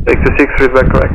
626, feedback correct.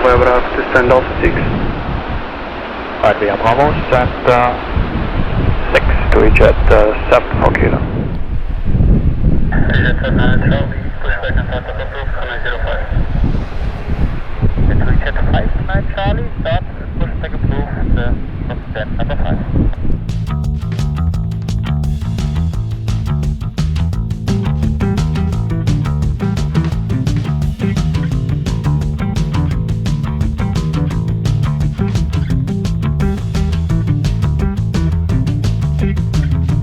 Via Bravo to stand Alpha 6. Alright, we are Bravo, stand 6 to reach at 7 for Kilo. Jet 9 Charlie, pushback and start of approve 905. To reach at 5 9 Charlie,